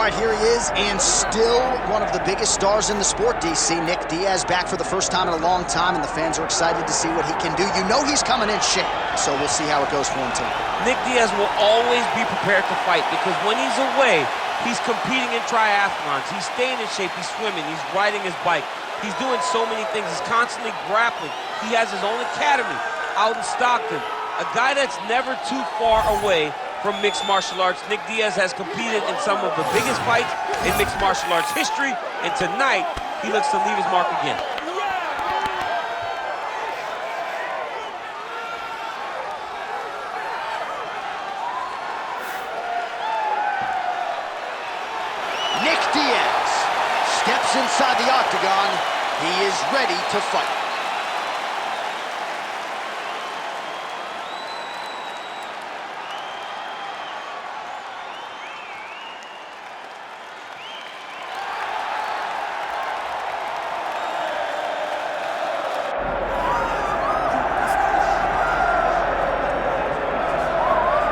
All right, here he is, and still one of the biggest stars in the sport, DC. Nick Diaz back for the first time in a long time, and the fans are excited to see what he can do. You know he's coming in shape, so we'll see how it goes for him tonight. Nick Diaz will always be prepared to fight because when he's away, he's competing in triathlons. He's staying in shape, he's swimming, he's riding his bike. He's doing so many things. He's constantly grappling. He has his own academy out in Stockton. A guy that's never too far away from mixed martial arts. Nick Diaz has competed in some of the biggest fights in mixed martial arts history, and tonight he looks to leave his mark again. Nick Diaz steps inside the octagon. He is ready to fight.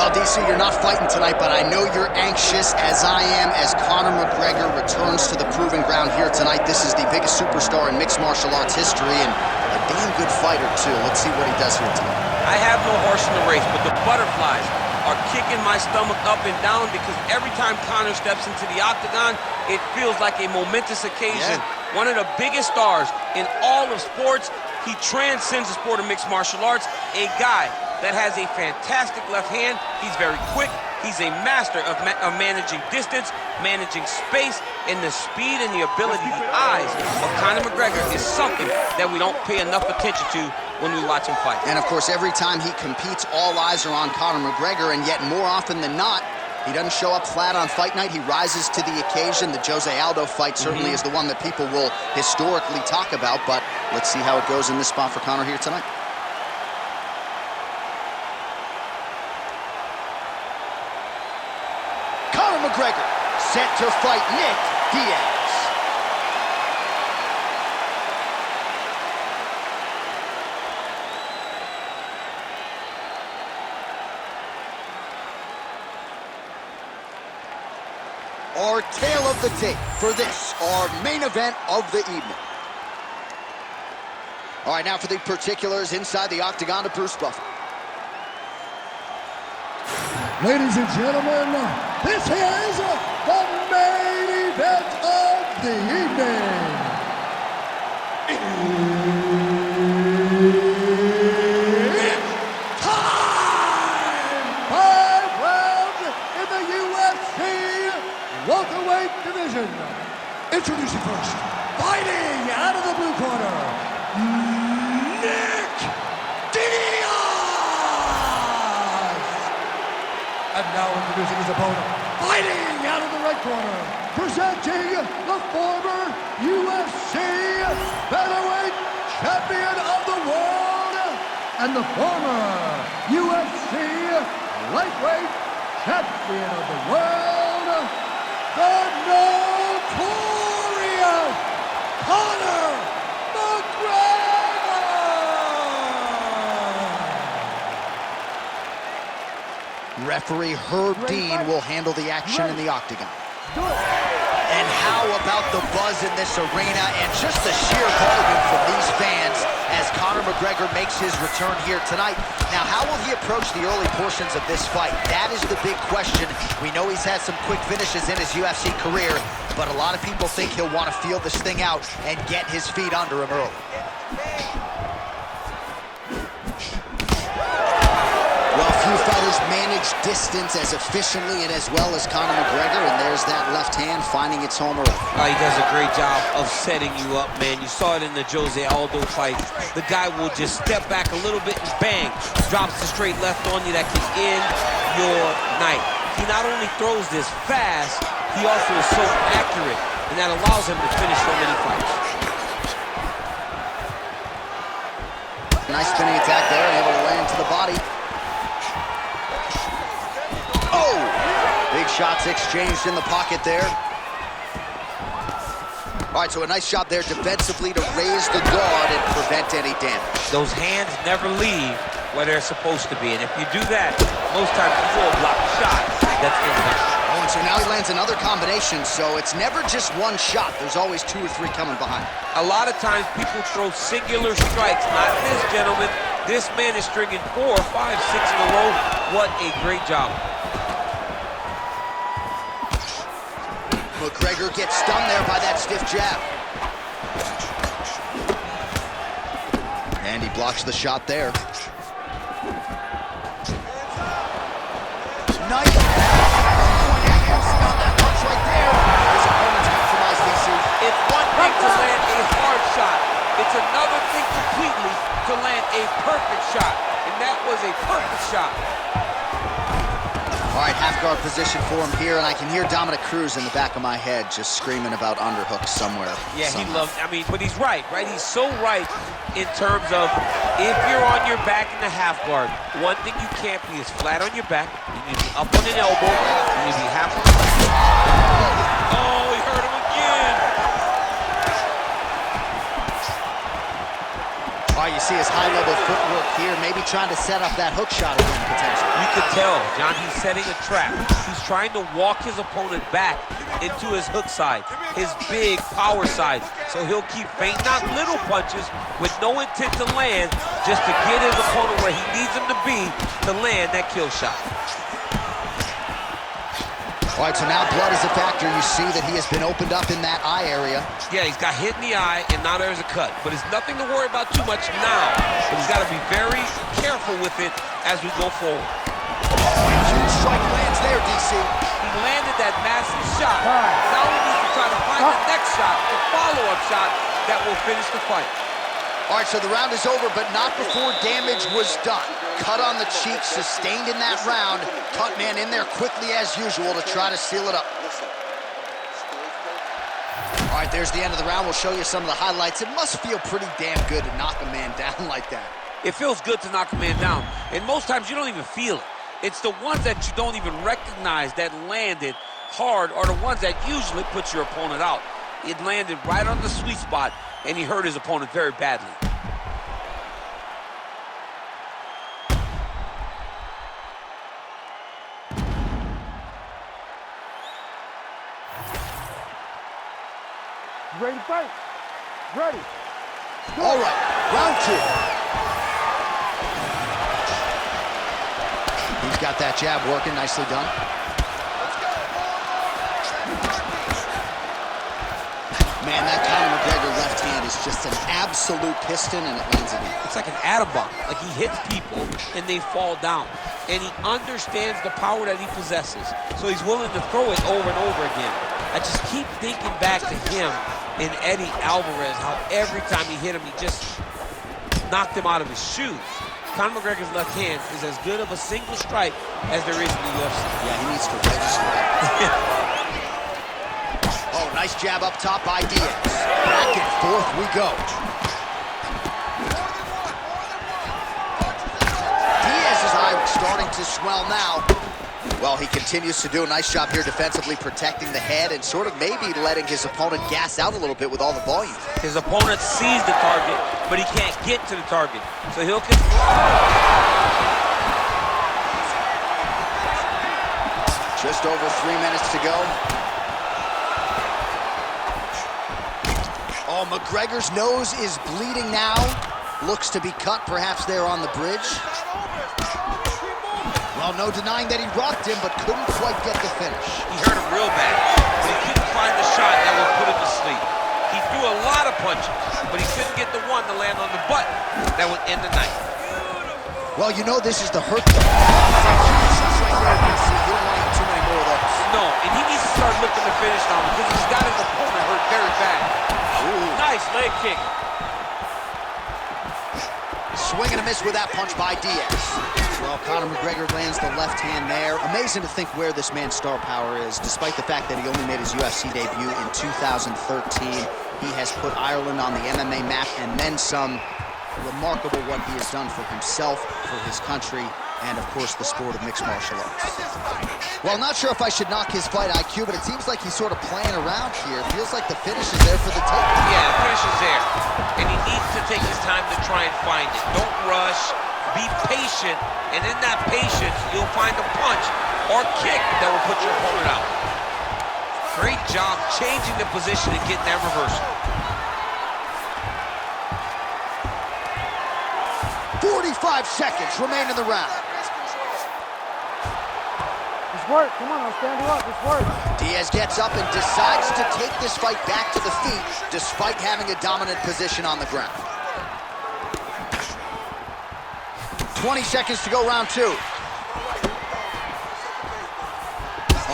Well, DC, you're not fighting tonight, but I know you're anxious, as I am, as Conor McGregor returns to the proving ground here tonight. This is the biggest superstar in mixed martial arts history, and a damn good fighter, too. Let's see what he does here tonight. I have no horse in the race, but the butterflies are kicking my stomach up and down because every time Conor steps into the octagon, it feels like a momentous occasion. Yeah. One of the biggest stars in all of sports. He transcends the sport of mixed martial arts. A guy that has a fantastic left hand. He's very quick. He's a master of managing distance, managing space, and the speed and the ability, the eyes of Conor McGregor is something that we don't pay enough attention to when we watch him fight. And of course, every time he competes, all eyes are on Conor McGregor, and yet more often than not, he doesn't show up flat on fight night. He rises to the occasion. The Jose Aldo fight certainly is the one that people will historically talk about, but let's see how it goes in this spot for Conor here tonight. Conor McGregor set to fight Nick Diaz. Our tale of the tape for this, our main event of the evening. All right, now for the particulars inside the octagon to Bruce Buffer. Ladies and gentlemen, this is the main event of the evening. It's time! 5 rounds in the UFC welterweight division. Introducing first, fighting out of the blue corner, Nick Diaz! And now introducing his opponent, fighting out of the red corner, presenting the former UFC featherweight champion of the world and the former UFC lightweight champion of the world, the notorious Conor McGregor! Referee Herb Dean will handle the action in the octagon. And how about the buzz in this arena and just the sheer volume from these fans as Conor McGregor makes his return here tonight. Now, how will he approach the early portions of this fight? That is the big question. We know he's had some quick finishes in his UFC career, but a lot of people think he'll want to feel this thing out and get his feet under him early. Well, few fighters manage distance as efficiently and as well as Conor McGregor, and there's that left hand finding its home early. He does a great job of setting you up, man. You saw it in the Jose Aldo fight. The guy will just step back a little bit and bang, drops the straight left on you that can end your night. He not only throws this fast, he also is so accurate, and that allows him to finish so many fights. Nice spinning attack there, able to land to the body. Oh! Big shots exchanged in the pocket there. All right, so a nice job there defensively to raise the guard and prevent any damage. Those hands never leave where they're supposed to be, and if you do that, most times you will block a shot that's in there. Own So now he lands another combination, so it's never just one shot. There's always 2 or 3 coming behind. A lot of times people throw singular strikes. Not this gentleman. This man is stringing 4, 5, 6 in a row. What a great job. McGregor gets stunned there by that stiff jab. And he blocks the shot there. Nice. That punch right there. His opponent's compromised, DC. It's one thing to land a hard shot. It's another thing completely to land a perfect shot. And that was a perfect shot. All right, half guard position for him here, and I can hear Dominic Cruz in the back of my head just screaming about underhooks somewhere. Yeah, somehow. he loves, I mean, but he's right? He's so right in terms of if you're on your back in the half guard, one thing you can't be is flat on your back. You need to be up on an elbow. You need to be half on the back. Oh, he hurt him again. All right, you see his high-level footwork here, maybe trying to set up that hook shot again, potentially. You can tell, John, he's setting a trap. He's trying to walk his opponent back into his hook side, his big power side. So he'll keep feinting out little punches with no intent to land, just to get his opponent where he needs him to be to land that kill shot. All right, so now blood is a factor. You see that he has been opened up in that eye area. Yeah, he's got hit in the eye, and now there's a cut. But it's nothing to worry about too much now. But he's got to be very careful with it as we go forward. Huge strike lands there, DC. He landed that massive shot. Now he needs to try to find the next shot, the follow-up shot that will finish the fight. All right, so the round is over, but not before damage was done. Cut on the cheek, sustained in that round. Cut man in there quickly as usual to try to seal it up. All right, there's the end of the round. We'll show you some of the highlights. It must feel pretty damn good to knock a man down like that. It feels good to knock a man down, and most times you don't even feel it. It's the ones that you don't even recognize that landed hard are the ones that usually put your opponent out. It landed right on the sweet spot, and he hurt his opponent very badly. Ready to fight? Ready. All right, round 2. He's got that jab working, nicely done. Man, that Conor McGregor left hand is just an absolute piston, and it lands it in. It's like an atom bomb. Like he hits people, and they fall down. And he understands the power that he possesses. So he's willing to throw it over and over again. I just keep thinking back to him and Eddie Alvarez, how every time he hit him, he just knocked him out of his shoes. Conor McGregor's left hand is as good of a single strike as there is in the UFC. Yeah, he needs to register that. Oh, nice jab up top by Diaz. Back and forth we go. Diaz's eye starting to swell now. Well, he continues to do a nice job here defensively, protecting the head and sort of maybe letting his opponent gas out a little bit with all the volume. His opponent sees the target, but he can't get to the target. So he'll Just over 3 minutes to go. Oh, McGregor's nose is bleeding now. Looks to be cut, perhaps there on the bridge. Well, no denying that he rocked him, but couldn't quite get the finish. He hurt him real bad, but he couldn't find the shot that would put him to sleep. He threw a lot of punches, but he couldn't get the one to land on the butt that would end the night. Well, you know this is the hurt. Right there, you don't want to get too many more of those. No, and he needs to start looking to finish now because he's got his opponent hurt very bad. Ooh. Nice leg kick. Swing and a miss with that punch by Diaz. Well, Conor McGregor lands the left hand there. Amazing to think where this man's star power is. Despite the fact that he only made his UFC debut in 2013, he has put Ireland on the MMA map and then some. Remarkable what he has done for himself, for his country, and of course the sport of mixed martial arts. Well, not sure if I should knock his fight IQ, but it seems like he's sort of playing around here. It feels like the finish is there for the taking. Yeah, the finish is there. And he needs to take his time to try and find it. Don't rush. Be patient, and in that patience, you'll find a punch or kick that will put your opponent out. Great job changing the position and getting that reversal. 45 seconds remain in the round. It's work. Come on, I'll stand you up. It's work. Diaz gets up and decides to take this fight back to the feet despite having a dominant position on the ground. 20 seconds to go, round 2. All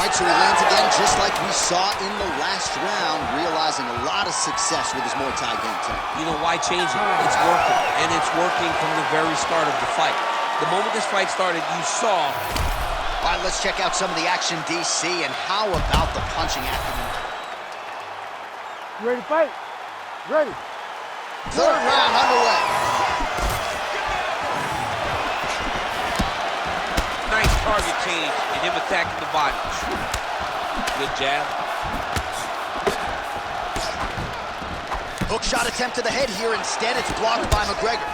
right, so he lands again just like we saw in the last round, realizing a lot of success with his Muay Thai game tonight. You know, why change it? It's working, and it's working from the very start of the fight. The moment this fight started, you saw... All right, let's check out some of the action, DC, and how about the punching acumen? You ready to fight? Ready. Third round underway. Nice target change and him attacking the body. Good jab. Hook shot attempt to the head here. Instead, it's blocked by McGregor.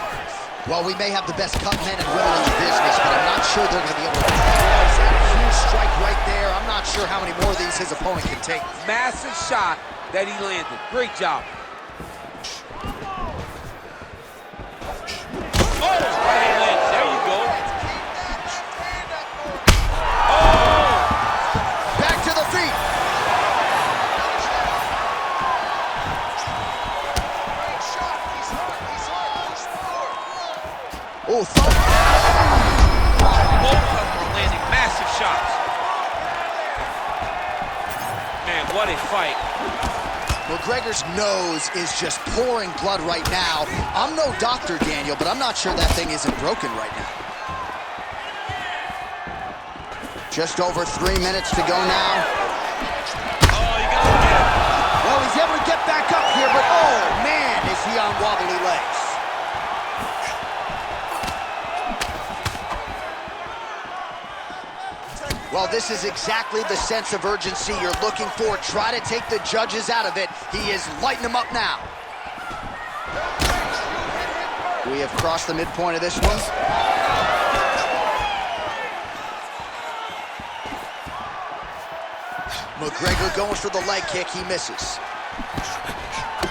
Well, we may have the best cut men and women in the business, but I'm not sure they're going to be able to capitalize that huge strike right there. I'm not sure how many more of these his opponent can take. Massive shot that he landed. Great job. Oh, right hand lands. There you go. Oh! Back to the feet. Oh, thumb. Both of them are landing massive shots. Man, what a fight. McGregor's nose is just pouring blood right now. I'm no doctor, Daniel, but I'm not sure that thing isn't broken right now. Just over 3 minutes to go now. Oh, you got him. Well, he's able to get back up here, but oh, man, is he on wobbly legs. Well, this is exactly the sense of urgency you're looking for. Try to take the judges out of it. He is lighting them up now. We have crossed the midpoint of this one. McGregor going for the leg kick. He misses.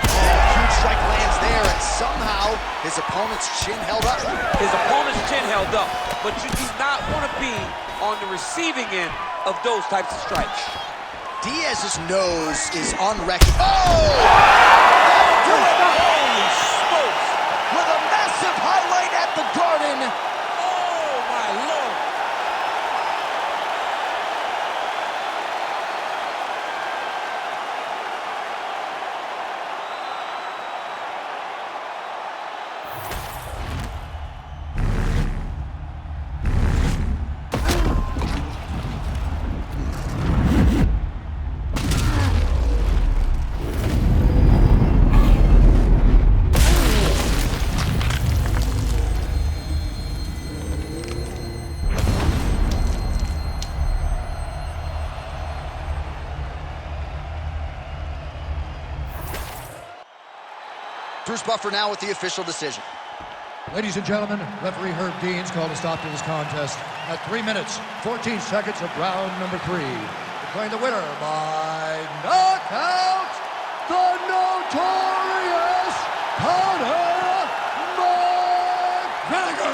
Huge strike lands there, and somehow his opponent's chin held up. His opponent's chin held up, but you do not want to be on the receiving end of those types of strikes. Diaz's nose is unrecognizable. Oh! Holy smokes! With a massive highlight at the Garden. Oh, my Lord! Bruce Buffer now with the official decision. Ladies and gentlemen, referee Herb Dean's called a stop to this contest at 3 minutes, 14 seconds of round number 3. Declaring the winner by knockout, the notorious Conor McGregor!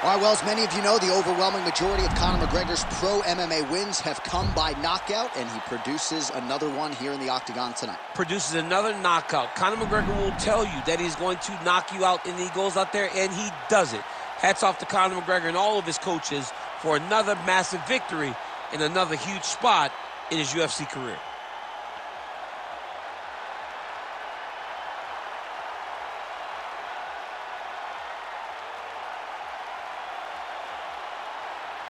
All right, well, as many of you know, the overwhelming majority of Conor McGregor's pro MMA wins have come by knockout, and he produces another one here in the octagon tonight. Produces another knockout. Conor McGregor will tell you that he's going to knock you out, and he goes out there and he does it. Hats off to Conor McGregor and all of his coaches for another massive victory and another huge spot in his UFC career.